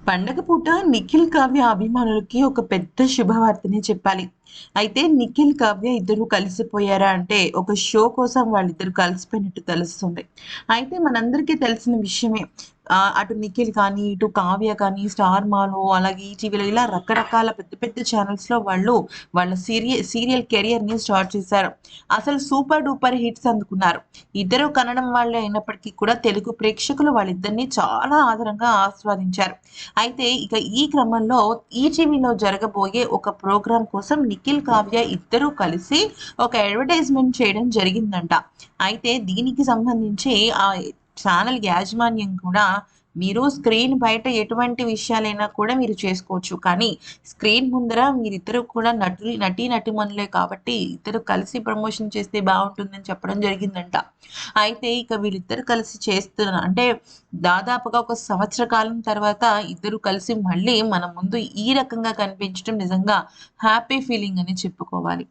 పండగ పూట నిఖిల్, కావ్య అభిమానులకి ఒక పెద్ద శుభవార్తనే చెప్పాలి. అయితే నిఖిల్, కావ్య ఇద్దరు కలిసిపోయారా అంటే ఒక షో కోసం వాళ్ళిద్దరు కలిసిపోయినట్టు తెలుస్తుంది. అయితే మనందరికీ తెలిసిన విషయమే. అటు నిఖిల్ కానీ, ఇటు కావ్య కానీ, స్టార్ మాలో అలాగే ఈటీవీలో ఇలా రకరకాల పెద్ద పెద్ద ఛానల్స్‌లో వాళ్ళు వాళ్ళ సీరియల్ కెరియర్‌ని స్టార్ట్ చేశారు. అసలు సూపర్ డూపర్ హిట్స్ అందుకున్నారు. ఇద్దరు కన్నడం వాళ్ళే అయినప్పటికీ కూడా తెలుగు ప్రేక్షకులు వాళ్ళిద్దరిని చాలా ఆదరంగా ఆస్వాదించారు. అయితే ఇక ఈ క్రమంలో ఈటీవీలో జరగబోయే ఒక ప్రోగ్రామ్ కోసం నిఖిల్, కావ్య ఇద్దరూ కలిసి ఒక అడ్వర్టైజ్‌మెంట్ చేయడం జరిగిందంట. అయితే దీనికి సంబంధించి ఆ ఛానల్ యాజమాన్యం కూడా మీరు స్క్రీన్ బయట ఎటువంటి విషయాలైనా కూడా మీరు చేసుకోవచ్చు. కానీ స్క్రీన్ ముందర మీరిద్దరూ కూడా నటీనటుమణులే కాబట్టి ఇద్దరు కలిసి ప్రమోషన్ చేస్తే బావుంటుందని చెప్పడం జరిగిందంట. అయితే ఇక వీళ్ళిద్దరూ కలిసి అంటే దాదాపుగా ఒక సంవత్సర కాలం తర్వాత ఇద్దరు కలిసి మళ్ళీ మన ముందు ఈ రకంగా కనిపించడం నిజంగా హ్యాపీ ఫీలింగ్ అని చెప్పుకోవాలి.